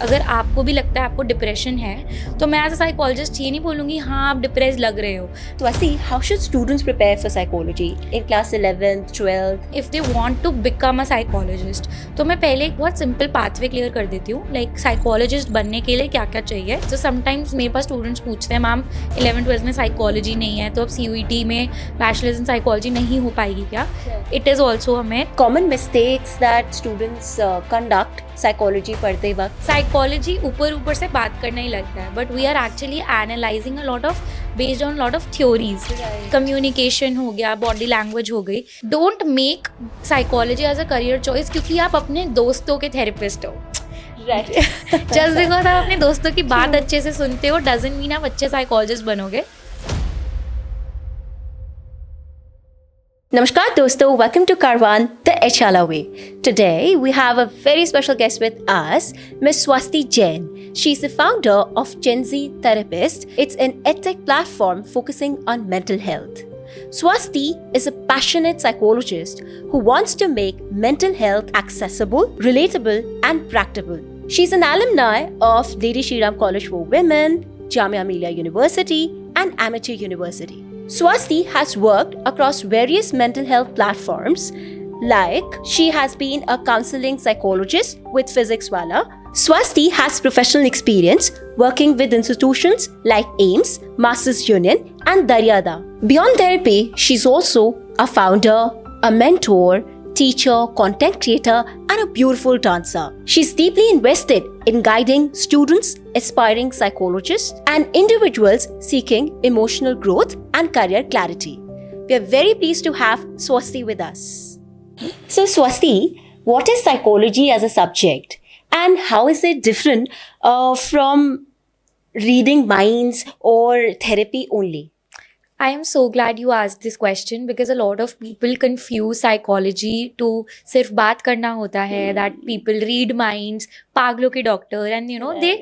अगर आपको भी लगता है आपको डिप्रेशन है तो मैं एज अ साइकोलॉजिस्ट ये नहीं बोलूँगी हाँ आप डिप्रेस लग रहे हो. Swasti, how should students prepare for psychology in class 11th, 12th? If they want to become a psychologist तो मैं पहले एक बहुत सिंपल पाथवे क्लियर कर देती हूँ. लाइक साइकोलॉजिस्ट बनने के लिए क्या क्या चाहिए. तो समटाइम्स मेरे पास स्टूडेंट्स पूछते हैं मैम 11th-12th में साइकोलॉजी नहीं है तो अब CUET में बैचलर्स इन साइकोलॉजी नहीं हो पाएगी क्या. इट इज़ ऑल्सो हमें Common mistakes that students conduct psychology पढ़ते वक्त. साइकोलॉजी ऊपर से बात करना ही लगता है but we are actually analysing a lot of based on lot of theories. Communication हो गया, बॉडी लैंग्वेज हो गई. Don't make psychology as a career choice क्योंकि आप अपने दोस्तों के थेरेपिस्ट हो. Right. जस्ट बिकॉज आप अपने दोस्तों की बात अच्छे से सुनते हो डजंट मीन आप अच्छे साइकोलॉजिस्ट बनोगे. Namaskar dosto, welcome to Karwan, the Echala Way. Today we have a very special guest with us, Ms. Swasti Jain. She's the founder of Gen Z Therapist. It's an edtech platform focusing on mental health. Swasti is a passionate psychologist who wants to make mental health accessible, relatable, and practical. She's an alumni of Lady Shri Ram College for Women, Jamia Millia University, and Amateur University. Swasti has worked across various mental health platforms, like she has been a counseling psychologist with Physics Wala. Swasti has professional experience working with institutions like AIMS, Masters Union, and Daryada. Beyond therapy, she's also a founder, a mentor, teacher, content creator, and a beautiful dancer. She's deeply invested in guiding students, aspiring psychologists, and individuals seeking emotional growth and career clarity. We are very pleased to have Swasti with us. So, Swasti, what is psychology as a subject, and how is it different from reading minds or therapy only? I am so glad you asked this question because a lot of people confuse psychology to सिर्फ बात करना होता है. That people read minds, पागलों के doctor, and you know they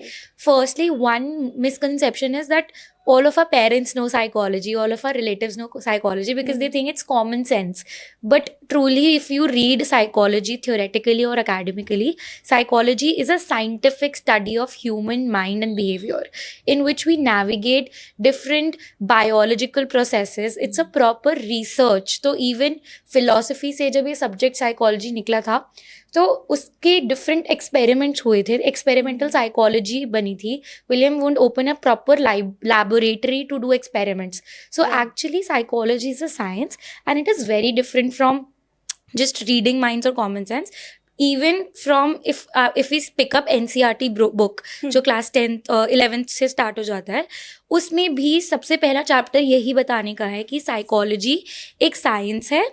firstly one misconception is that all of our parents know psychology, all of our relatives know psychology because they think it's common sense. But truly, if you read psychology theoretically or academically, psychology is a scientific study of human mind and behavior in which we navigate different biological processes. It's a proper research. तो even philosophy से जब ये subject psychology निकला था तो उसके different experiments हुए थे. एक्सपेरिमेंटल साइकोलॉजी बनी थी. William Wundt open a proper laboratory to do experiments. So actually psychology is a science and it is very different from just reading minds or common sense. Even from if we pick up NCERT book जो class 10th 11th से start हो जाता है उसमें भी सबसे पहला chapter यही बताने का है कि साइकोलॉजी एक साइंस है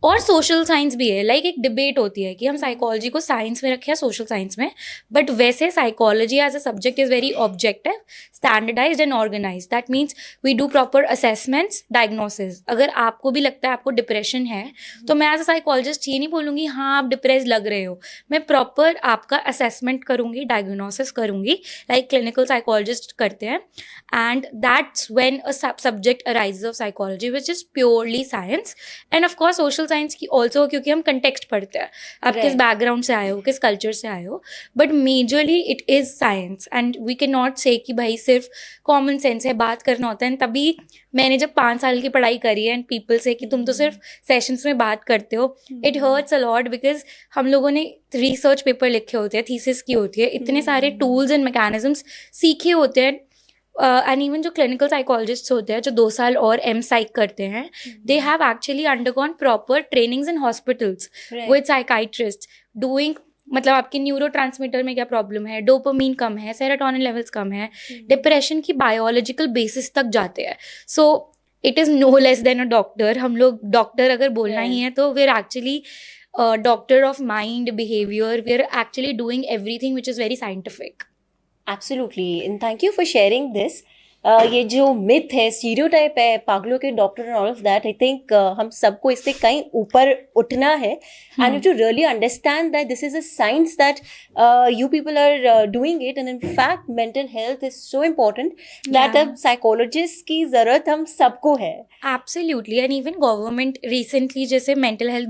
और सोशल साइंस भी है. लाइक एक डिबेट होती है कि हम साइकोलॉजी को साइंस में रखें या सोशल साइंस में. बट वैसे psychology as a subject is very objective, standardised and organised. That means we do proper assessments, diagnosis. अगर आपको भी लगता है आपको डिप्रेशन है तो मैं एज अ साइकोलॉजिस्ट ये नहीं बोलूँगी हाँ आप डिप्रेस लग रहे हो. मैं प्रॉपर आपका असेसमेंट करूँगी, डायग्नोसिस करूँगी लाइक क्लिनिकल साइकोलॉजिस्ट करते हैं. And that's when a subject arises of psychology which is purely science. and of course social science की also क्योंकि हम context पढ़ते हैं. आप किस background से आए हो, किस culture से आए हो. but majorly it is science and we cannot say कि भाई सिर्फ common sense है, बात करना होता है. तभी मैंने जब 5 साल की पढ़ाई करी है and people से कि तुम तो सिर्फ sessions में बात करते हो, it hurts a lot because हम लोगों ने research paper लिखे होते हैं, thesis की होती है, इतने सारे tools and mechanisms सीखे होते हैं. एंड इवन जो क्लिनिकल साइकोलॉजिस्ट होते हैं जो 2 साल और M-Psych करते हैं, they have actually undergone proper trainings in hospitals with psychiatrist doing. मतलब आपके न्यूरो ट्रांसमीटर में क्या प्रॉब्लम है, डोपामीन कम है, सेरोटोनिन लेवल्स कम है, डिप्रेशन की बायोलॉजिकल बेसिस तक जाते हैं. So it is no less than a doctor. हम लोग डॉक्टर अगर बोलना ही है तो we are actually doctor of mind behaviour. We are actually doing everything which is very scientific. Absolutely, and thank you for sharing this. ये जो myth है, स्टीरियोटाइप है, पागलों के doctor and all of that, I think हम सबको इससे कहीं ऊपर उठना है. And you too really understand that this is a science that you people are doing it. And in fact mental health is so important that अब psychologist की ज़रूरत हम सबको है. Absolutely. And even government recently जैसे mental health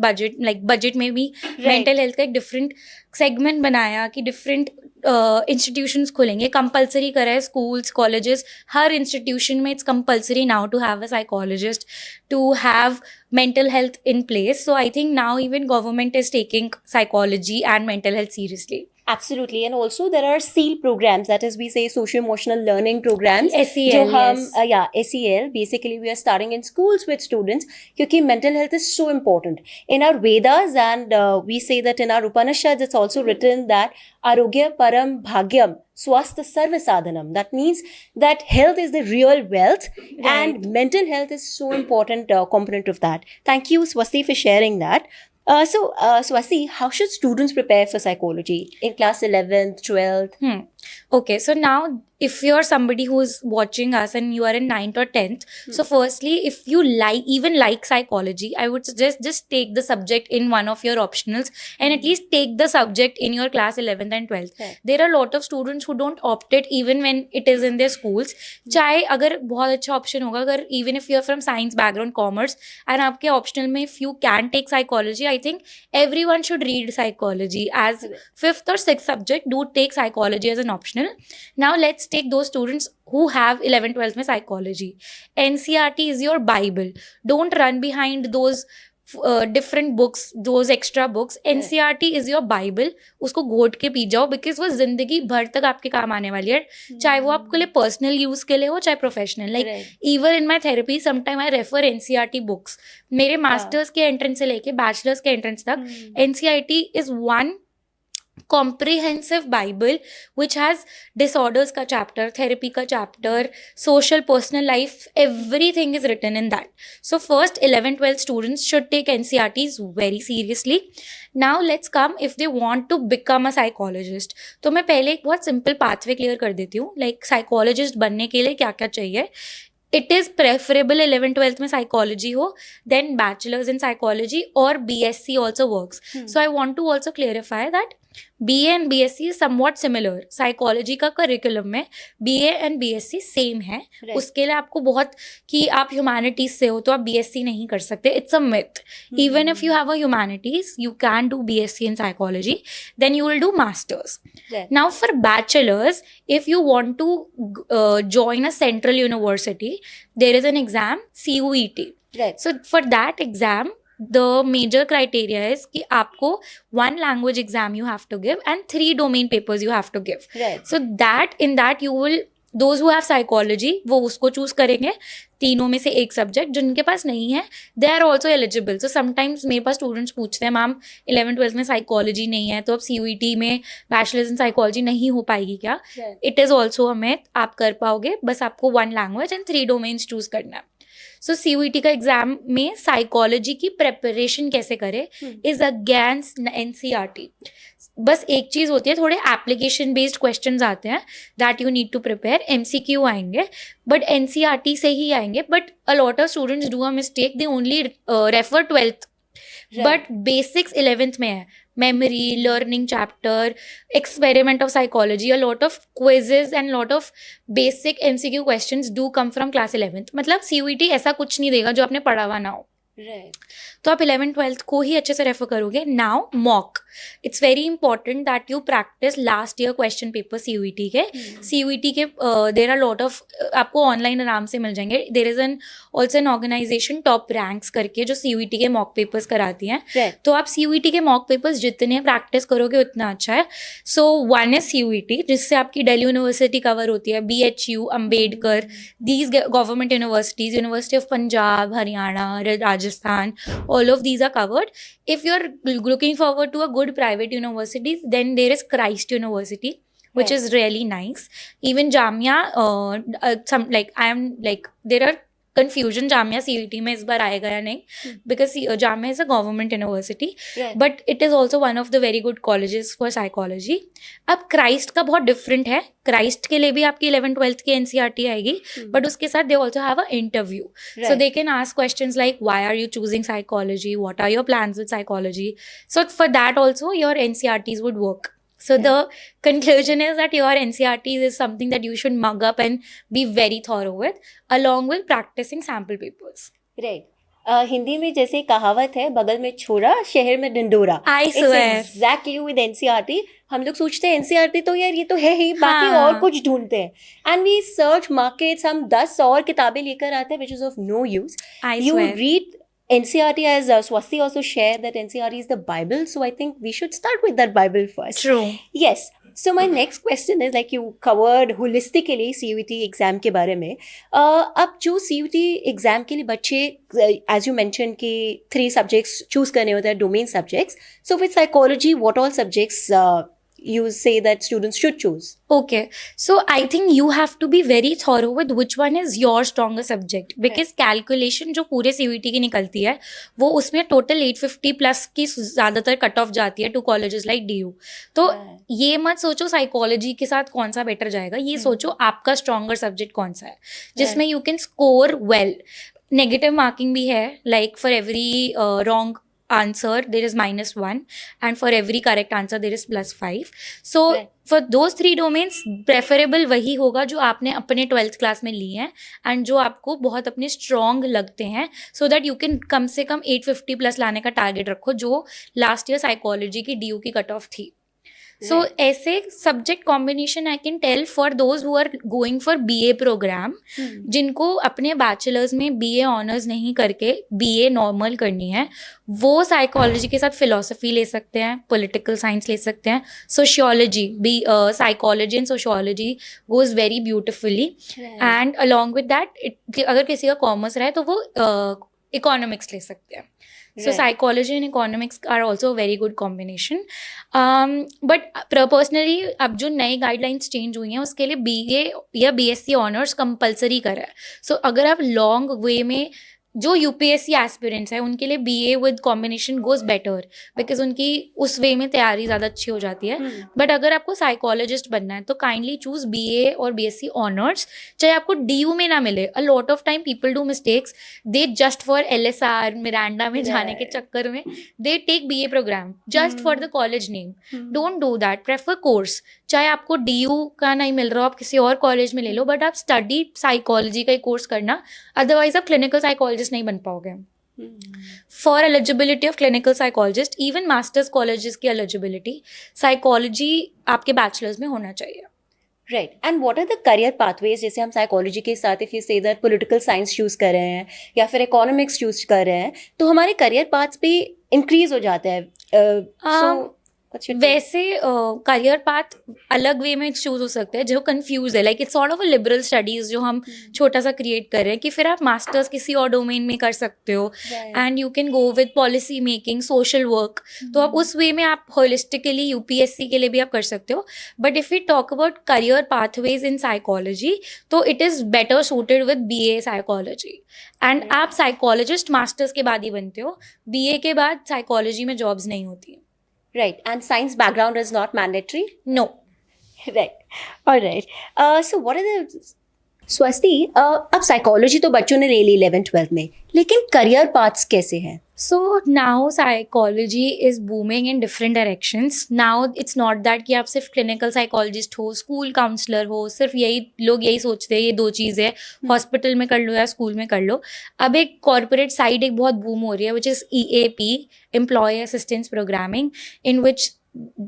budget में भी mental health का एक डिफरेंट सेगमेंट बनाया कि डिफरेंट इंस्टीट्यूशंस खुलेंगे, कंपलसरी करा है स्कूल्स कॉलेजेस हर इंस्टीट्यूशन में, it's compulsory now to have a psychologist, to have mental health in place. So I think now even government is taking psychology and mental health seriously. Absolutely. And also there are SEAL programs, that is we say socio emotional learning programs. SEL, जो हम yes. yeah, SEL basically we are starting in schools with students क्योंकि mental health is so important. In our Vedas and we say that in our Upanishads it's also written that Arogya Param Bhagyam Swastha Sarva Sadhanam. That means that health is the real wealth and mental health is so important component of that. Thank you Swasti for sharing that. Swasti, how should students prepare for psychology in class 11th, 12th? Okay, so now if you're somebody who's watching us and you are in 9th or 10th, so firstly, if you like psychology, I would suggest just take the subject in one of your optionals and at least take the subject in your class 11th and 12th. Right. There are a lot of students who don't opt it even when it is in their schools. चाहे अगर बहुत अच्छा option होगा, अगर even if you're from science background, commerce, and आपके optional में if you can take psychology, I think everyone should read psychology as 5th or 6th subject. Do take psychology as an optional. Now let's take those students who have 11th 12th में psychology. NCERT is your bible. Don't run behind those different books, those extra books. NCERT is your bible. उसको घोट के P जाओ because वो जिंदगी भर तक आपके काम आने वाली है, चाहे वो आपके लिए पर्सनल यूज के लिए हो चाहे professional. Like even in my therapy sometime I refer NCERT books. मेरे मास्टर्स के एंट्रेंस से लेके बैचलर्स के एंट्रेंस तक NCERT is one comprehensive bible which has disorders ka chapter, therapy ka chapter, social personal life, everything is written in that. So first 11 12 students should take NCERTs very seriously. Now let's come if they want to become a psychologist. तो मैं पहले एक बहुत simple pathway clear कर देती हूँ. Like psychologist बनने के लिए क्या क्या चाहिए. It is preferable 11th 12th में psychology हो, then bachelor's in psychology or BSc also works. So I want to also clarify that BA and BSc is somewhat similar. Psychology का curriculum में BA and BSc same है. उसके लिए आपको बहुत कि आप humanities से हो तो आप BSc नहीं कर सकते. It's a myth. Even if you have a humanities, you can do BSc in psychology. Then you will do masters. Now for bachelors, if you want to join a central university, there is an exam, CUET. Right. So for that exam, the major criteria is कि आपको 1 language exam you have to give and 3 domain papers you have to give. Right. So that in that you will, those who have psychology वो उसको choose करेंगे, तीनों में से एक subject. जिनके पास नहीं है they are also eligible. So sometimes मेरे पास स्टूडेंट्स पूछते हैं मैम 11th 12th में साइकोलॉजी नहीं है तो अब CUET में बैचलर्स इन साइकोलॉजी नहीं हो पाएगी क्या. It is also a myth. आप कर पाओगे, बस आपको 1 language and 3 domains चूज करना है. सो CUET का एग्जाम में साइकोलॉजी की प्रेपरेशन कैसे करे इज अगेंस्ट NCERT. बस एक चीज होती है, थोड़े एप्लीकेशन बेस्ड क्वेश्चंस आते हैं that you need to prepare. MCQ आएंगे बट NCERT से ही आएंगे. But a lot of students do a mistake, they only refer 12th. But basics 11th में है. memory, learning chapter, experiment of psychology, a lot of quizzes and lot of basic MCQ questions do come from class 11th. मतलब CUET ऐसा कुछ नहीं देगा जो आपने पढ़ा हुआ ना हो. तो आप 11th 12th को ही अच्छे से रेफर करोगे. Now mock, it's very important that you practice last year question paper CUET के. CUET के देर आर लॉट ऑफ, आपको ऑनलाइन आराम से मिल जाएंगे. There is an also an organization top ranks करके जो CUET के मॉक पेपर्स कराती हैं. तो आप CUET के मॉक पेपर्स जितने प्रैक्टिस करोगे उतना अच्छा है. सो 1 is CUET जिससे आपकी दिल्ली यूनिवर्सिटी कवर होती है, BHU, Ambedkar, these government universities, university of Punjab, Haryana, Rajasthan, all of these are covered. If you're looking forward to a good private university, then there is Christ University, which is really nice. Even Jamia, some like I am like there are confusion Jamia CUET में इस बार आएगा या नहीं, because Jamia is a government university, but it is also one of the very good colleges for psychology. अब Christ का बहुत different है. Christ के लिए भी आपकी 11th 12th की NCERT आएगी, but उसके साथ they also have an interview. So they can ask questions like why are you choosing psychology, what are your plans with psychology. So for that also your NCERTs would work. So the conclusion is that your NCERTs is something that you should mug up and be very thorough with, along with practicing sample papers. Right. Hindi में जैसे कहावत है, बगल में छोरा शहर में Dhindora. I It's swear. exactly with NCERT. हम लोग सोचते हैं NCERT तो यार ये तो है ही, बाकी हाँ. और कुछ ढूंढते हैं. एंड वी सर्च मार्केट्स, हम 10 और किताबें लेकर आते हैं, which is of no use. I You swear. read NCERT as Swasti also shared that NCERT is the Bible, so I think we should start with that Bible first. True. Yes. So my next question is, like you covered holistically CUET exam के बारे में. अब जो CUET exam के लिए बच्चे, as you mentioned कि 3 subjects choose करने होते हैं, domain subjects. So with psychology, what all subjects you say that students should choose? Okay, so I think you have to be very thorough with which one is your stronger subject, because calculation जो पूरे CUET की निकलती है वो उसमें total 850 plus की ज़्यादातर cut off जाती है टू कॉलेजेस लाइक DU. तो ये मत सोचो साइकोलॉजी के साथ कौन सा बेटर जाएगा, ये सोचो आपका स्ट्रॉन्गर सब्जेक्ट कौन सा है जिसमें you can score well. Negative marking भी है, like for every wrong answer there is -1 and for every correct answer there is +5. So for those 3 domains preferable वही होगा जो आपने अपने 12th क्लास में लिए हैं एंड जो आपको बहुत अपने स्ट्रॉन्ग लगते हैं, सो दैट यू कैन कम से कम 850 प्लस लाने का टारगेट रखो जो लास्ट ईयर साइकोलॉजी की DU की कट ऑफ थी. So ऐसे subject combination I can tell for those who are going for BA program, जिनको अपने बैचलर्स में BA ऑनर्स नहीं करके BA नॉर्मल करनी है, वो साइकोलॉजी के साथ फिलोसफी ले सकते हैं, पॉलिटिकल साइंस ले सकते हैं, सोशियोलॉजी भी, psychology and sociology goes very beautifully. And along with that अगर किसी का कॉमर्स रहे तो वो इकोनॉमिक्स ले सकते हैं. So psychology and economics are also a very good combination. But personally अब जो नई गाइडलाइंस चेंज हुई हैं उसके लिए BA या BSc ऑनर्स कंपलसरी करा है. सो अगर आप लॉन्ग वे में जो UPSC एस्पिरेंट्स हैं उनके लिए BA with combination goes better, because उनकी उस वे में तैयारी ज़्यादा अच्छी हो जाती है. बट अगर आपको साइकोलॉजिस्ट बनना है तो काइंडली चूज BA और BSc ऑनर्स, चाहे आपको DU में ना मिले. A lot of time people do mistakes, they just for LSR Miranda में जाने के चक्कर में they take BA program just for the college name. Don't do that. Prefer course. चाहे आपको DU का नहीं मिल रहा हो, आप किसी और कॉलेज में ले लो, बट आप स्टडी साइकोलॉजी का ही कोर्स करना, अदरवाइज आप क्लिनिकल साइकोलॉजिस्ट नहीं बन पाओगे. For eligibility of clinical psychologist, even masters colleges की एलिजिबिलिटी, साइकोलॉजी आपके बैचलर्स में होना चाहिए. Right. And what are the career pathways? जैसे हम साइकोलॉजी के साथ if you say that political science choose कर रहे हैं या फिर इकोनॉमिक्स चूज कर रहे हैं, तो हमारे करियर पाथ्स भी इंक्रीज हो जाता है. वैसे करियर पाथ अलग वे में चूज हो सकते हैं जो कंफ्यूज है, like it's sort of a liberal studies जो हम छोटा सा क्रिएट कर रहे हैं कि फिर आप मास्टर्स किसी और डोमेन में कर सकते हो and you can go with policy making, social work. तो आप उस वे में आप होलिस्टिकली UPSC के लिए भी आप कर सकते हो. But if we talk about career pathways in psychology, तो it is better suited with BA psychology. And आप साइकोलॉजिस्ट मास्टर्स के बाद ही बनते हो, BA के बाद साइकोलॉजी में जॉब्स नहीं होती. Right. And science background is not mandatory? No. Right. All right. So what are the... Swasti, अब psychology तो बच्चों ने ले ली 11th-12th में, लेकिन career paths कैसे हैं? So now psychology is booming in different directions. Now it's not that कि आप सिर्फ clinical psychologist हो, school counselor हो, सिर्फ यही लोग यही सोचते हैं ये 2 चीज़ें, हॉस्पिटल में कर लो या स्कूल में कर लो. अब एक कॉर्पोरेट साइड एक बहुत बूम हो रही है, which is EAP, Employee Assistance Programming, in which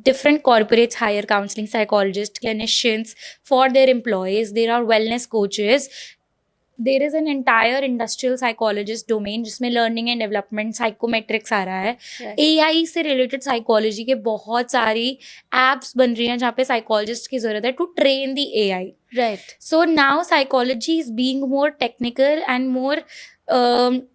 different corporates hire counseling psychologists, clinicians for their employees. There are wellness coaches. There is an entire industrial psychologist domain जिसमें learning and development, psychometrics आ रहा है. AI से related psychology के बहुत सारी apps बन रही हैं जहाँ पे psychologist की ज़रूरत है to train the AI. Right. So now psychology is being more technical and more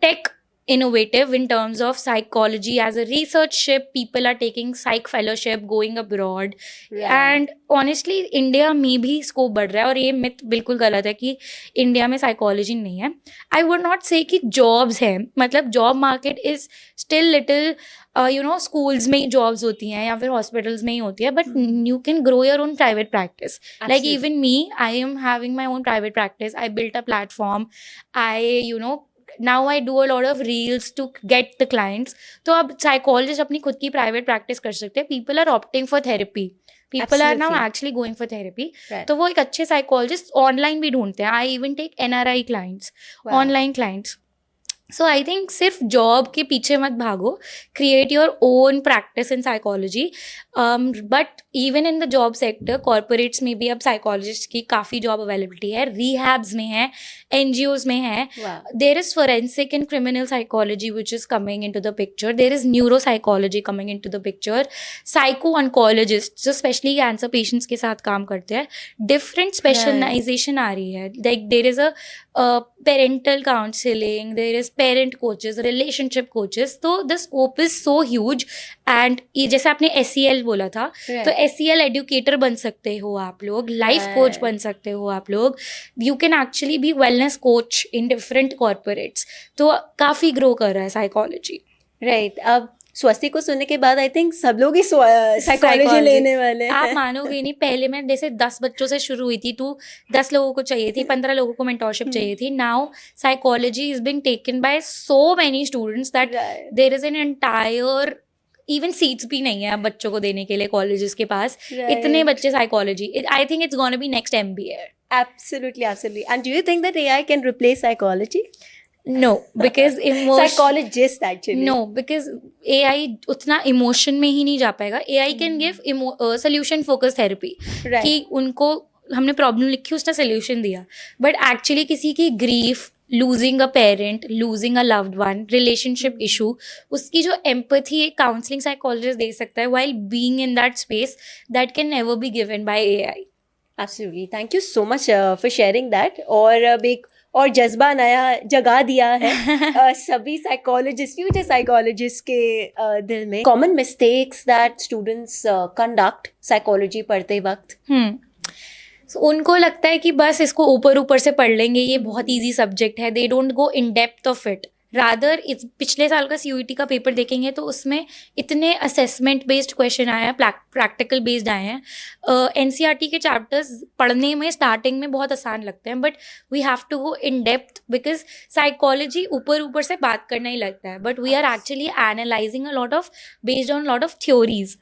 tech innovative in terms of psychology as a research ship. People are taking psych fellowship, going abroad. Right. And honestly India में भी scope बढ़ रहा है और ये myth बिल्कुल गलत है कि इंडिया में साइकोलॉजी नहीं है. आई वुड नॉट से कि जॉब्स हैं, मतलब job market is still little schools में ही जॉब्स होती हैं या फिर हॉस्पिटल्स में ही होती है, but you can grow your own private practice. Like even me, I am having my own private practice. I built a platform. I now I do a lot of reels to get the clients. तो अब psychologist अपनी खुद की private practice कर सकते हैं. People are opting for therapy. People are now actually going for therapy. Right. तो वो एक अच्छे psychologist online भी ढूंढते हैं. I even take NRI clients, online clients. So I think सिर्फ जॉब के पीछे मत भागो, create your own practice in psychology. But even in the job sector, corporates में भी अब साइकोलॉजिस्ट की काफ़ी जॉब अवेलेबिलिटी है, रिहैब्स में है, NGOs में है. There is forensic and criminal psychology which is coming into the picture. There is neuropsychology coming into the picture. Psycho-oncologists जो स्पेशली कैंसर पेशेंट्स के साथ काम करते हैं, डिफरेंट स्पेशलाइजेशन आ रही है. Like there is a parental counselling, there is parent coaches, relationship coaches. तो the scope is so huge. And ये जैसे आपने SEL बोला था, तो SEL एडुकेटर बन सकते हो आप लोग, लाइफ कोच बन सकते हो आप लोग. You can actually be wellness coach in different corporates. तो काफ़ी ग्रो कर रहा है साइकोलॉजी. राइट. अब स्वस्ति को सुनने के बाद आई थिंक सब लोग ही साइकोलॉजी लेने वाले हैं. आप मानोगे नहीं, पहले मैं जैसे 10 बच्चों से शुरू हुई थी, तो 10 लोगों को चाहिए थी, 15 लोगों को मेंटोरशिप चाहिए थी. Now psychology is being taken by so many students that there is an entire, even seats भी नहीं है अब बच्चों को देने के लिए कॉलेजेस के पास. इतने बच्चे psychology. I think it's gonna be next MBA. Absolutely, absolutely. And do you think that AI can replace psychology? No, because Psychologist actually. No, because AI उतना इमोशन में ही नहीं जा पाएगा. AI can give solution focused therapy. Right. कि उनको हमने problem लिखी, उसने सोल्यूशन दिया. बट एक्चुअली किसी की grief, losing a parent, losing a loved one, relationship issue, उसकी जो एम्पैथी एक काउंसलिंग साइकोलॉजिस्ट दे सकता है while being in that space, that can never be given by AI. Absolutely. Thank you so much for sharing that. और अब एक और जज्बा नया जगा दिया है सभी साइकोलॉजिस्ट, फ्यूचर साइकोलॉजिस्ट के दिल में. Common mistakes that students conduct psychology पढ़ते वक्त. So, उनको लगता है कि बस इसको ऊपर ऊपर से पढ़ लेंगे, ये बहुत इजी सब्जेक्ट है. They don't go in depth of it. Rather पिछले साल का CUET का पेपर देखेंगे तो उसमें इतने असेसमेंट बेस्ड क्वेश्चन आए हैं, प्रैक्टिकल बेस्ड आए हैं. NCERT के चैप्टर्स पढ़ने में स्टार्टिंग में बहुत आसान लगते हैं, but we have to go in depth, because psychology ऊपर ऊपर से बात करना ही लगता है, but we are actually analysing a lot of based on lot of theories.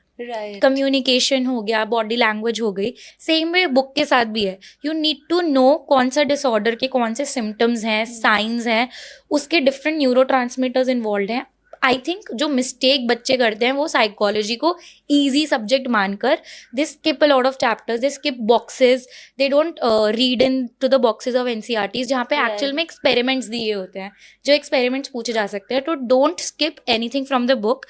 Communication हो गया, बॉडी लैंग्वेज हो गई. सेम वे बुक के साथ भी है. यू नीड टू नो कौन सा डिसऑर्डर के कौन से सिम्टम्स हैं, साइंस हैं, उसके डिफरेंट न्यूरोट्रांसमीटर्स इन्वॉल्व हैं. आई थिंक जो मिस्टेक बच्चे करते हैं वो साइकोलॉजी को ईजी सब्जेक्ट मानकर they skip a lot of chapters, they skip boxes, they don't read into the boxes of NCERTs जहाँ पे एक्चुअल में एक्सपेरिमेंट्स दिए होते हैं, जो एक्सपेरिमेंट्स पूछे जा सकते हैं. तो don't skip anything from the book.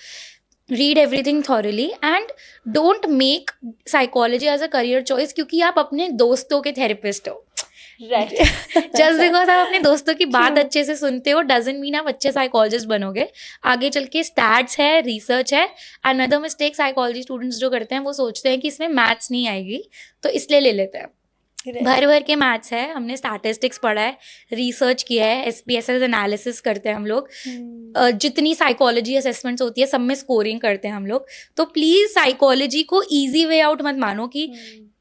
Read everything thoroughly and don't make psychology as a career choice क्योंकि आप अपने दोस्तों के थेरेपिस्ट हो. Right. Just because आप अपने दोस्तों की बात अच्छे से सुनते हो doesn't mean आप अच्छे साइकोलॉजिस्ट बनोगे. आगे चल के स्टैट्स है, रिसर्च है. अनदर मिस्टेक साइकोलॉजी स्टूडेंट्स जो करते हैं वो सोचते हैं कि इसमें मैथ्स नहीं आएगी तो इसलिए ले लेते हैं. भर भर के मैथ्स है, हमने स्टैटिस्टिक्स पढ़ा है, रिसर्च किया है, SPSS एनालिसिस करते हैं हम लोग. जितनी साइकोलॉजी असेसमेंट्स होती है सब में स्कोरिंग करते हैं हम लोग. तो प्लीज़ साइकोलॉजी को ईजी वे आउट मत मानो कि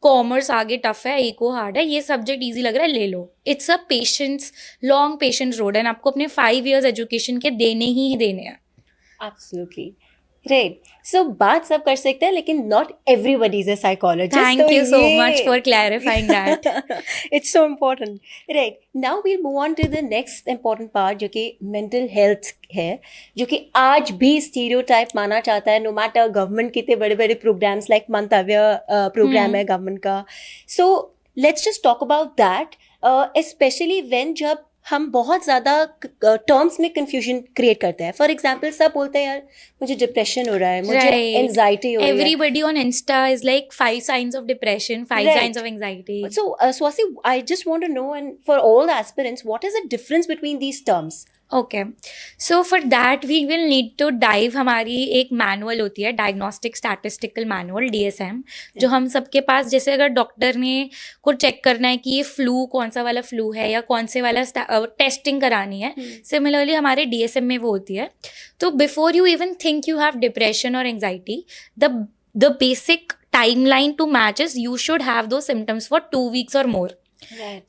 कॉमर्स आगे टफ है, इको हार्ड है, ये सब्जेक्ट ईजी लग रहा है ले लो. It's a patience, long patience road, and आपको अपने 5 years एजुकेशन के देने ही देने हैं. Absolutely. Right. So बात सब कर सकते हैं लेकिन not everybody is a psychologist. Thank you so much for clarifying that. It's so important. Right. Now we'll move on to the next important part जो कि mental health है, जो कि आज भी stereotype माना जाता है, no matter government कितने बड़े बड़े programs like मंतव्य program है government का. So let's just talk about that, especially when जब हम बहुत ज़्यादा टर्म्स में कंफ्यूजन क्रिएट करते हैं. फॉर एग्जाम्पल सब बोलते हैं यार मुझे डिप्रेशन हो रहा है, मुझे एंजाइटी हो रही है. Everybody on Insta is like 5 signs of depression, 5 signs of anxiety. So Swasti, I just want to know, and for all the aspirants, what is the difference between these terms? Okay, so for that we will need to dive. हमारी एक manual होती है, diagnostic statistical manual, DSM, जो हम सबके पास, जैसे अगर doctor ने को चेक करना है कि ये फ्लू कौन सा वाला फ्लू है या कौन से वाला टेस्टिंग करानी है, सिमिलरली हमारे DSM में वो होती है. तो before you even think you have depression और anxiety, the basic timeline to match is you should have दो सिम्टम्स फॉर 2 weeks और मोर.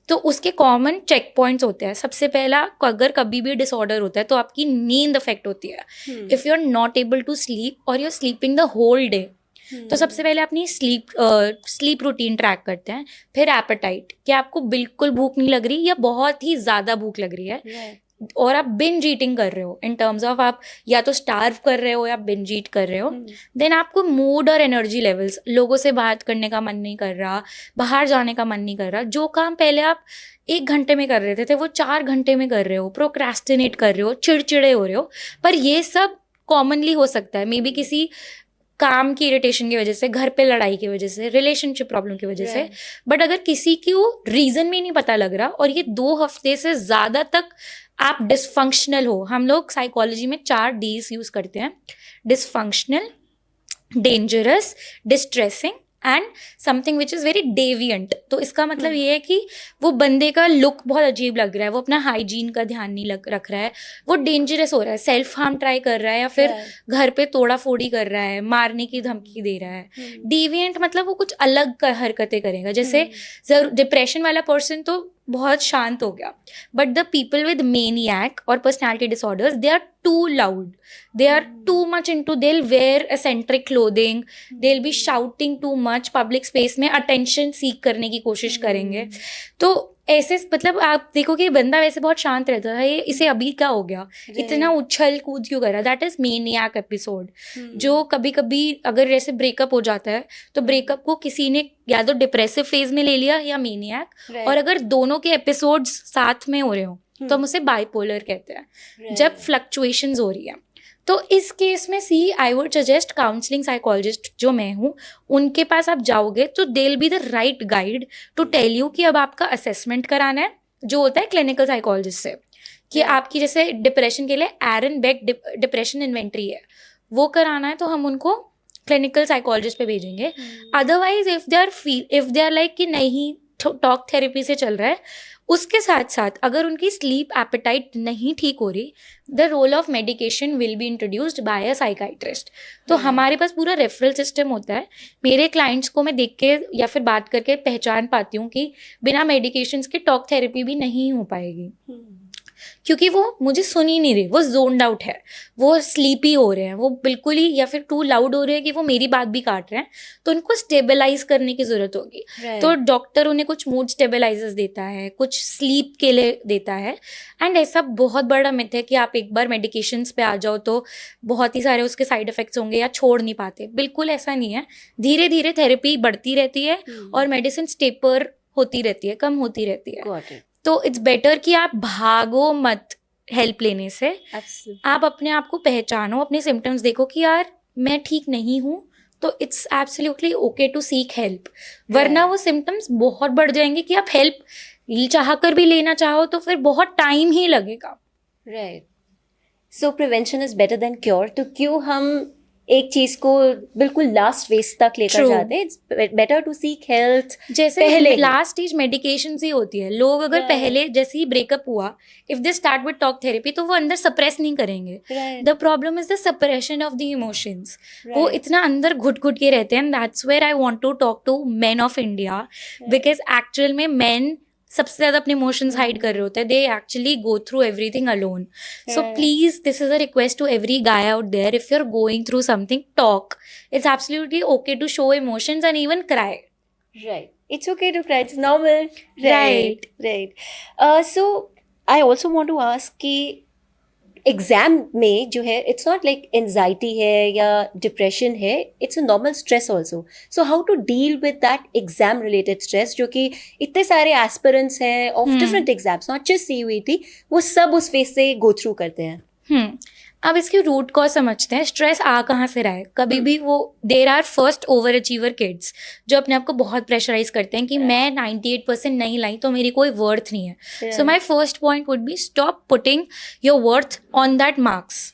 तो उसके कॉमन चेक पॉइंट्स होते हैं. सबसे पहला, अगर कभी भी डिसऑर्डर होता है तो आपकी नींद अफेक्ट होती है. If you are not able to sleep और you are sleeping the whole day, तो सबसे पहले अपनी स्लीप रूटीन ट्रैक करते हैं. फिर एपेटाइट, कि आपको बिल्कुल भूख नहीं लग रही या बहुत ही ज़्यादा भूख लग रही है. और आप बिंज ईटिंग कर रहे हो इन टर्म्स ऑफ आप या तो स्टार्व कर रहे हो या बिंज ईट कर रहे हो, देन आपको मूड और एनर्जी लेवल्स, लोगों से बात करने का मन नहीं कर रहा, बाहर जाने का मन नहीं कर रहा, जो काम पहले आप 1 घंटे में कर रहे थे वो 4 घंटे में कर रहे हो, प्रोक्रेस्टिनेट कर रहे हो, चिड़चिड़े हो रहे हो। पर ये सब कॉमनली हो सकता है, मे बी किसी काम की इरिटेशन की वजह से, घर पे लड़ाई की वजह से, रिलेशनशिप प्रॉब्लम की वजह से। बट अगर किसी की वो रीजन भी नहीं पता लग रहा और ये 2 हफ्ते से ज्यादा तक आप डिसफंक्शनल हो, हम लोग साइकोलॉजी में 4 Ds यूज करते हैं, dysfunctional, dangerous, distressing and something which is very deviant. तो इसका मतलब ये है कि वो बंदे का लुक बहुत अजीब लग रहा है, वो अपना हाइजीन का ध्यान नहीं रख रहा है, वो डेंजरस हो रहा है, सेल्फ हार्म ट्राई कर रहा है, या फिर घर पे तोड़ा फोड़ी कर रहा है, मारने की धमकी दे रहा है। डेवियंट मतलब वो कुछ अलग हरकतें करेगा, जैसे डिप्रेशन वाला पर्सन तो बहुत शांत हो गया, but the people with maniac और personality disorders, they are too loud, they are too much into, they'll wear eccentric clothing, they'll be shouting too much, public space में attention seek करने की कोशिश करेंगे। तो ऐसे मतलब आप देखो कि बंदा वैसे बहुत शांत रहता है, इसे अभी क्या हो गया, इतना उछल कूद क्यों कर रहा है, दैट इज मेनियक एपिसोड। जो कभी कभी अगर जैसे ब्रेकअप हो जाता है तो ब्रेकअप को किसी ने या तो डिप्रेसिव फेज में ले लिया या मेनियक, और अगर दोनों के एपिसोड्स साथ में हो रहे हो तो हम उसे बाइपोलर कहते हैं, जब फ्लक्चुएशंस हो रही है। तो इस केस में I would suggest counselling psychologist जो मैं हूँ उनके पास आप जाओगे तो they will be the right guide to tell you कि अब आपका असेसमेंट कराना है, जो होता है क्लिनिकल साइकोलॉजिस्ट से, कि आपकी जैसे डिप्रेशन के लिए एरन बेक डिप्रेशन इन्वेंट्री है, वो कराना है तो हम उनको क्लिनिकल साइकोलॉजिस्ट पे भेजेंगे। Otherwise if they are like कि नहीं टॉक थेरेपी से चल रहा है, उसके साथ साथ अगर उनकी स्लीप एपेटाइट नहीं ठीक हो रही, the role of medication will be introduced by a psychiatrist. तो हमारे पास पूरा रेफरल सिस्टम होता है। मेरे क्लाइंट्स को मैं देख के या फिर बात करके पहचान पाती हूँ कि बिना मेडिकेशंस के टॉक थेरेपी भी नहीं हो पाएगी, क्योंकि वो मुझे सुन ही नहीं रहे, वो जोन्ड आउट है, वो स्लीपी हो रहे हैं, वो बिल्कुल ही, या फिर टू लाउड हो रहे हैं कि वो मेरी बात भी काट रहे हैं, तो उनको स्टेबलाइज करने की ज़रूरत होगी। तो डॉक्टर उन्हें कुछ मूड स्टेबलाइजर्स देता है, कुछ स्लीप के लिए देता है। एंड ऐसा बहुत बड़ा मिथ है कि आप एक बार मेडिकेशंस पे आ जाओ तो बहुत ही सारे उसके साइड इफेक्ट्स होंगे या छोड़ नहीं पाते, बिल्कुल ऐसा नहीं है। धीरे धीरे थेरेपी बढ़ती रहती है और मेडिसिन टेपर होती रहती है, कम होती रहती है। तो इट्स बेटर कि आप भागो मत हेल्प लेने से। आप अपने आप को पहचानो, अपने सिम्टम्स देखो कि यार मैं ठीक नहीं हूँ, तो it's absolutely okay to seek help. वरना वो सिम्टम्स बहुत बढ़ जाएंगे कि आप हेल्प चाह कर भी लेना चाहो तो फिर बहुत टाइम ही लगेगा। Right, so prevention is better than cure. तो क्यों हम एक चीज को बिल्कुल लास्ट फेज तक लेकर जाते हैं? It's better to seek help. जैसे पहले लास्ट स्टेज मेडिकेशन ही होती है। लोग अगर पहले जैसे ही ब्रेकअप हुआ, if they start with talk therapy, तो वो अंदर सप्रेस नहीं करेंगे। The problem is the suppression of the emotions. वो इतना अंदर घुट घुट के रहते हैं। That's where I want to talk to men of India, because actual में मेन सबसे ज्यादा अपने इमोशंस हाइड कर रहे होते हैं। They actually go through everything alone. So please, this is a request to every guy out there, if you are going through something, talk. It's absolutely okay to show emotions and even cry. Right, it's okay to cry, it's normal. Right. So I also want to ask कि exam में जो है, it's not like anxiety है या depression है, it's a normal stress also. So how to deal with that exam related stress, जो कि इतने सारे एस्पिरेंट्स हैं of different exams, not just CUET, वो सब उस फेज से गो थ्रू करते हैं। अब इसकी रूट कॉज समझते हैं। स्ट्रेस आ कहाँ से रहा है? कभी भी वो there are first overachiever kids जो अपने आप को बहुत प्रेशराइज करते हैं कि मैं 98% नहीं लाई तो मेरी कोई वर्थ नहीं है। So my first point would be stop putting your worth on that marks.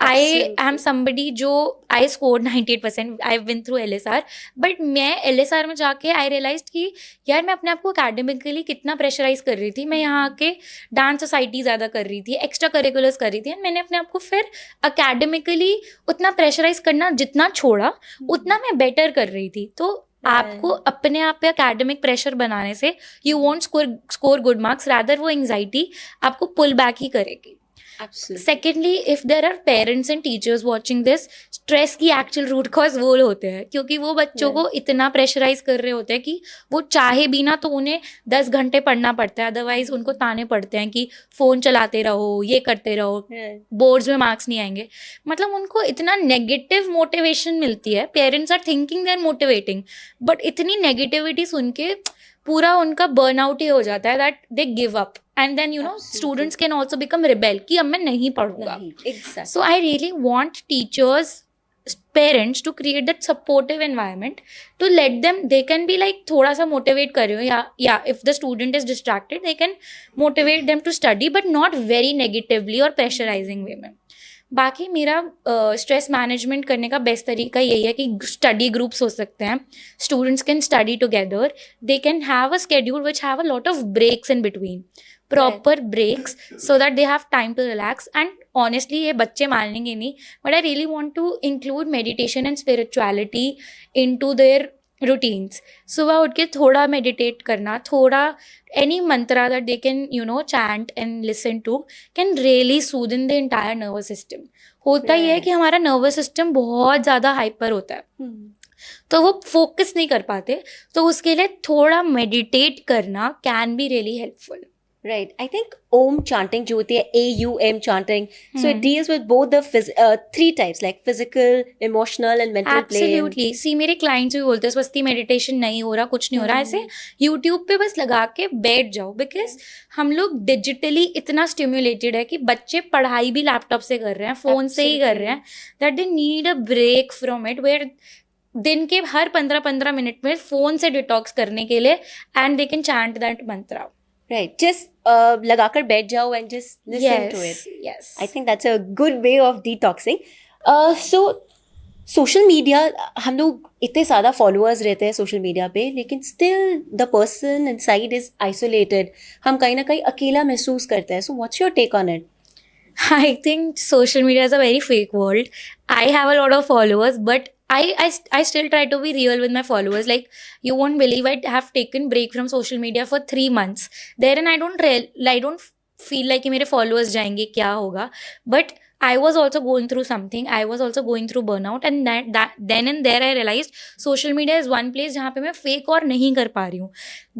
I am somebody जो I scored 98%, I've been through LSR, but मैं LSR में जाके I realized कि यार मैं अपने आप को academically कितना प्रेशराइज कर रही थी। मैं यहाँ आके डांस सोसाइटी ज़्यादा कर रही थी, एक्स्ट्रा करिकुलर्स कर रही थी, एंड मैंने अपने आप को फिर academically उतना प्रेशराइज करना जितना छोड़ा उतना मैं बेटर कर रही थी। तो आपको अपने आप पे एकेडमिक प्रेशर बनाने से you want score good marks, rather वो एंग्जाइटी आपको पुल बैक ही करेगी। Absolutely. Secondly if there are parents and teachers watching this, stress की एक्चुअल रूट कॉज वो होते हैं, क्योंकि वो बच्चों को इतना प्रेशराइज कर रहे होते हैं कि वो चाहे भी ना तो उन्हें 10 घंटे पढ़ना पड़ता है, अदरवाइज उनको ताने पड़ते हैं कि फ़ोन चलाते रहो, ये करते रहो, बोर्ड्स में मार्क्स नहीं आएंगे. मतलब उनको इतना नेगेटिव मोटिवेशन मिलती है. Parents are thinking they are motivating, but इतनी नेगेटिविटी सुन के पूरा उनका बर्नआउट ही हो जाता है, that they give up. And then you know students can also become rebel कि अब मैं नहीं पढ़ूंगा. So I really want teachers, parents to create that supportive environment to let them, they can be like थोड़ा सा motivate कर रहे हो, या if the student is distracted they can motivate them to study, but not very negatively or pressurizing way में. बाकी मेरा stress management करने का बेस्ट तरीका यही है कि स्टडी ग्रुप्स हो सकते हैं. Students can study together, they can have a schedule which have a lot of breaks in between, proper breaks, so that they have time to relax. And honestly ये बच्चे मानेंगे नहीं, but I really want to include meditation and spirituality into their routines. सुबह उठ के थोड़ा meditate करना, थोड़ा any mantra that they can you know chant and listen to can really soothe in the entire nervous system. होता ही है कि हमारा nervous system बहुत ज़्यादा hyper होता है, तो वो फोकस नहीं कर पाते, तो उसके लिए थोड़ा मेडिटेट करना can be really helpful. Right. I think Om chanting जो होती है, AUM chanting, so it deals with both the three types, like physical, emotional and mental plane. Absolutely. See, मेरे clients भी बोलते हैं स्वस्ति मेडिटेशन नहीं हो रहा, कुछ नहीं हो रहा, ऐसे YouTube पे बस लगा के बैठ जाओ, बिकॉज हम लोग डिजिटली इतना स्टिम्युलेटेड है कि बच्चे पढ़ाई भी लैपटॉप से कर रहे हैं, फ़ोन से ही कर रहे हैं, that they need a break from it, where दिन के हर 15-15 मिनट में फ़ोन से डिटॉक्स करने के लिए, and they can chant that mantra. Right. Just लगाकर बैठ जाओ and just listen to it. Yes. I think that's a good way of detoxing. So social media, हम लोग इतने ज़्यादा followers रहते हैं social media पे, लेकिन still the person inside is isolated. हम कहीं ना कहीं अकेला महसूस करते हैं. So what's your take on it? I think social media is a very fake world. I have a lot of followers, but I still try to be real with my followers. Like, you won't believe I have taken break from social media for 3 months. Therein I don't feel like कि मेरे followers जाएंगे, क्या होगा. But I was also going through something. I was also going through burnout, and that then and there I realized social media is one place जहाँ पे मैं fake और नहीं कर पा रही हूँ.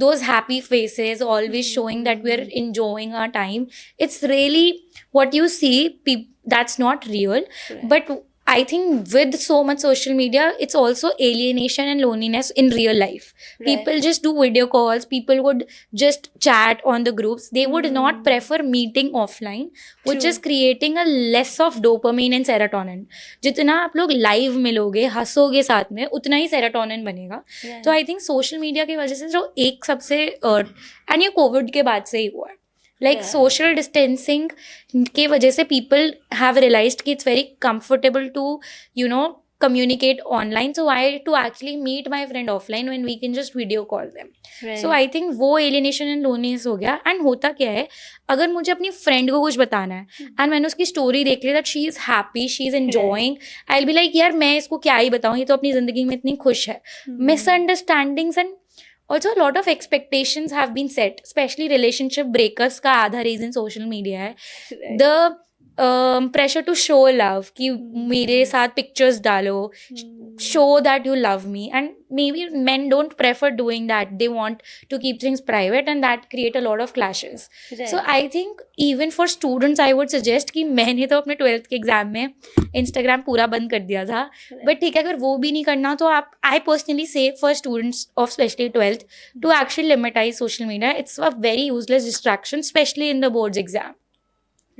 Those happy faces always showing that we're enjoying our time. It's really what you see. That's not real. Right. But I think with so much social media, it's also alienation and loneliness in real life. Right. People just do video calls. People would just chat on the groups. They would not prefer meeting offline, which is creating a less of dopamine and serotonin. जितना आप लोग live मिलोगे, हंसोगे साथ में, उतना ही serotonin बनेगा. तो I think social media की वजह से जो एक सबसे and ये COVID के बाद से ही हुआ है. Like social distancing के वजह से people have realized कि it's very comfortable to you know communicate online, so why to actually meet my friend offline when we can just video call them. Right. So I think वो alienation and loneliness हो गया. And होता क्या है, अगर मुझे अपनी friend को कुछ बताना है and मैंने उसकी story देख ली that she is happy, she is enjoying, I'll be like यार मैं इसको क्या ही बताऊँ, ये तो अपनी ज़िंदगी में इतनी खुश है. Misunderstandings and also a lot of expectations have been set, especially relationship breakups का आधा reason social media है. Right. The pressure to show love कि मेरे साथ pictures डालो, show that you love me, and maybe men don't prefer doing that. They want to keep things private, and that create a lot of clashes. Right. So I think even for students I would suggest कि मैंने तो अपने 12th के exam में Instagram पूरा बंद कर दिया था, but ठीक है अगर वो भी नहीं करना तो आप, I personally say for students of especially 12th to actually limitize social media. It's a very useless distraction, especially in the boards exam.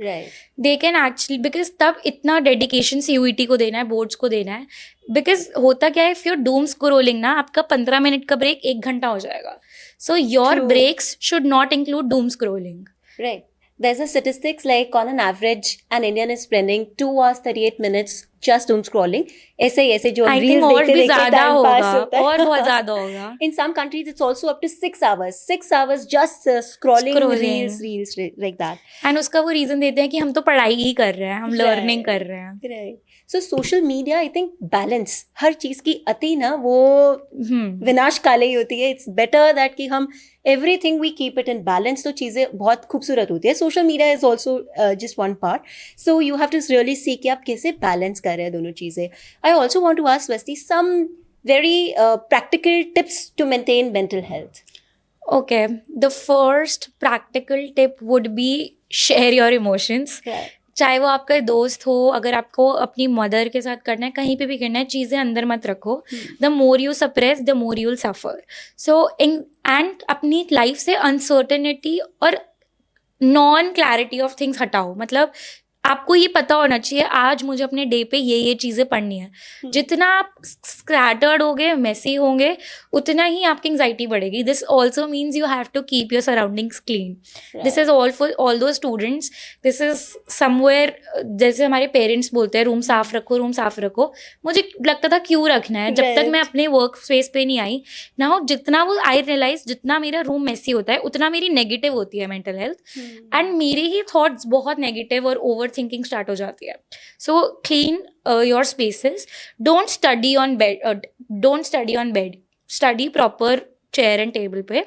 Right. They can actually, because तब इतना dedication CUET को देना है, boards को देना है, because होता क्या है, if you're doom scrolling ना, आपका 15 मिनट का break 1 घंटा हो जाएगा. So your breaks should not include doom scrolling. Right. There's a statistics like on an average, an Indian is spending 2 hours 38 minutes just doom scrolling. ऐसे जो I reels think और देखते भी देखते ज़्यादा time pass होगा, होता है. और बहुत ज़्यादा होगा. In some countries, it's also up to 6 hours. 6 hours just scrolling Scrolling. reels like that. And उसका वो रीज़न देते हैं कि हम तो पढ़ाई ही कर रहे हैं, हम लर्निंग कर रहे हैं. Right. So social media, I think balance. हर चीज की अति ना वो विनाशकाले ही होती है. It's better that कि हम everything we keep it in balance. तो चीजें बहुत खूबसूरत होती है. Social media is also just one part. So you have to really see कि आप कैसे balance कर रहे हैं दोनों चीजें. I also want to ask Swasti some very practical tips to maintain mental health. Okay, the first practical tip would be share your emotions. Right. चाहे वो आपका दोस्त हो, अगर आपको अपनी मदर के साथ करना है, कहीं पे भी करना है, चीज़ें अंदर मत रखो. The more you suppress the more you will suffer. So and अपनी लाइफ से अनसर्टेनिटी और नॉन क्लैरिटी ऑफ थिंग्स हटाओ. मतलब आपको ये पता होना चाहिए आज मुझे अपने डे पे ये चीज़ें पढ़नी है. जितना आप स्क्रैटर्ड होगे, मेसी होंगे, उतना ही आपकी एंग्जाइटी बढ़ेगी. This also means you have to keep your surroundings clean. This is all for all those students. This is somewhere, जैसे हमारे पेरेंट्स बोलते हैं रूम साफ रखो, रूम साफ रखो. मुझे लगता था क्यों रखना है, जब तक मैं अपने वर्क स्पेस पे नहीं आई ना. जितना वो आई रियलाइज जितना मेरा रूम मेसी होता है उतना मेरी नेगेटिव होती है मेंटल हेल्थ. एंड मेरे ही थॉट्स बहुत नेगेटिव और ओवर थिंकिंग स्टार्ट हो जाती है. So clean your spaces. Don't study on bed. Study proper chair and table पे.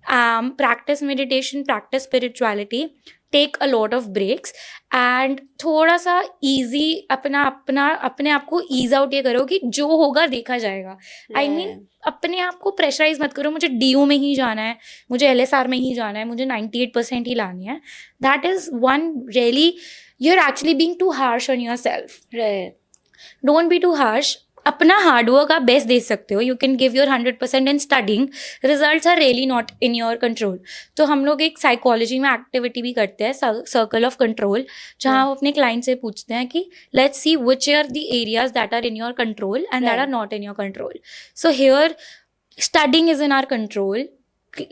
Practice meditation, practice spirituality. Take a lot of breaks and थोड़ा सा ईजी अपने आप को ईज आउट ये करो कि जो होगा देखा जाएगा. आई मीन अपने आप को प्रेशराइज मत करो. मुझे DU में ही जाना है, मुझे LSR में ही जाना है, मुझे 98% ही लानी है. That is one really, you're actually being too harsh on yourself. Right. Don't be too harsh. अपना हार्डवर्क आप बेस्ट दे सकते हो. You can give your 100% in studying. Results are really not in your control. तो हम लोग एक psychology में एक्टिविटी भी करते हैं, सर्कल ऑफ कंट्रोल, जहाँ हम अपने क्लाइंट से पूछते हैं कि let's see which are the areas that are in your control and that are not in your control. So here studying is in our control,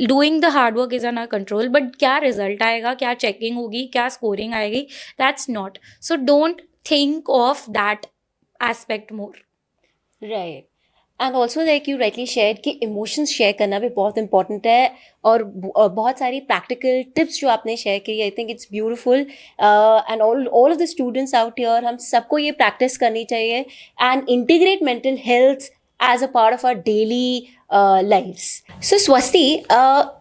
doing the hard work is in our control, but क्या result आएगा, क्या checking होगी, क्या scoring आएगी, that's not. So don't think of that aspect more. Right. And also like you rightly shared कि emotions share करना भी बहुत important है. और बहुत सारी practical tips जो आपने share की, I think it's beautiful. And all of the students out here, हम सबको ये practice करनी चाहिए and integrate mental health as a part of our daily lives. So Swasti,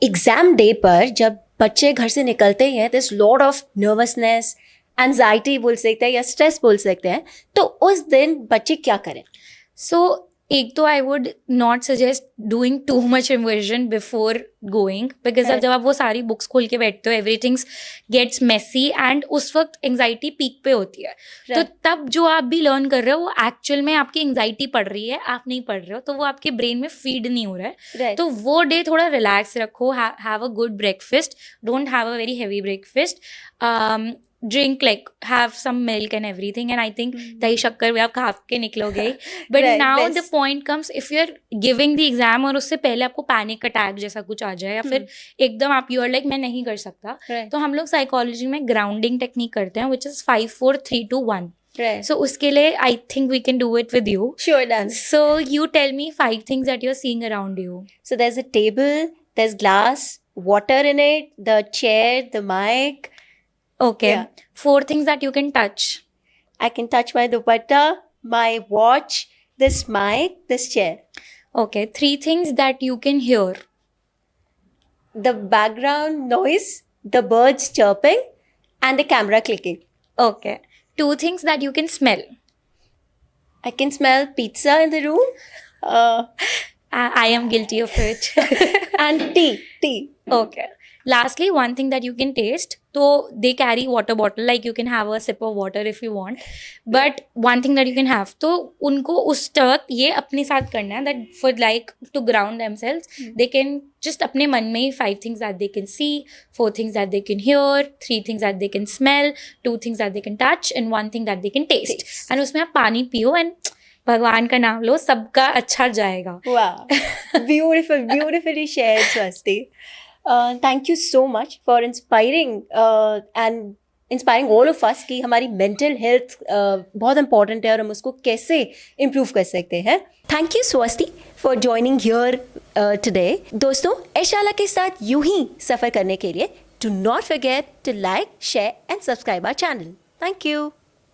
exam day पर जब बच्चे घर से निकलते हैं, there's lot of nervousness, anxiety बोल सकते हैं या stress बोल सकते हैं. तो उस दिन बच्चे क्या करें? So एक तो I would not suggest doing too much revision before going, because जब आप वो सारी बुक्स खोल के बैठते हो एवरीथिंग्स गेट्स मेसी एंड उस वक्त एंग्जाइटी पीक पे होती है. तो तब जो आप भी लर्न कर रहे हो वो एक्चुअल में आपकी एंग्जाइटी पढ़ रही है, आप नहीं पढ़ रहे हो, तो वो आपके ब्रेन में फीड नहीं हो रहा है. तो वो डे थोड़ा रिलैक्स रखो. Have a good breakfast, don't have a very heavy breakfast. drink, like have some milk and everything, and I think dahi shakkar bhi aap kha ke nikloge. But right, now the point comes, if you're giving the exam और उससे पहले आपको panic attack जैसा कुछ आ जाए या फिर एकदम आप यू आर लाइक मैं नहीं कर सकता, तो हम लोग साइकोलॉजी में ग्राउंडिंग टेक्निक करते हैं which is 5 4 3 2 1. Right. So उसके लिए I think we can do it with you. Sure, done. So you tell me 5 things that you're seeing around you. So there's a table, there's glass, water in it, the chair, the mic. Okay. Yeah. 4 things that you can touch. I can touch my dupatta, my watch, this mic, this chair. Okay. 3 things that you can hear. The background noise, the birds chirping, and the camera clicking. Okay. 2 things that you can smell. I can smell pizza in the room. I am guilty of it. And tea. Okay. Lastly, one thing that you can taste. So they carry water bottle, like you can have a sip of water if you want. But one thing that you can have, तो उनको उस वक्त ये अपने साथ करना है, that for like to ground themselves, they can just अपने मन में ही 5 things that they can see, 4 things that they can hear, 3 things that they can smell, 2 things that they can touch, and 1 thing that they can taste. And उसमें आप पानी पियो and भगवान का नाम लो, सबका अच्छा जाएगा. Wow, beautifully shared, Swasti. Thank you so much for inspiring and inspiring all of us कि हमारी मेंटल हेल्थ बहुत इंपॉर्टेंट है और हम उसको कैसे इम्प्रूव कर सकते हैं. थैंक यू स्वस्ति फॉर ज्वाइनिंग हियर टुडे. दोस्तों, एशाला के साथ यूं ही सफ़र करने के लिए do not forget to like, share and subscribe our channel. Thank you.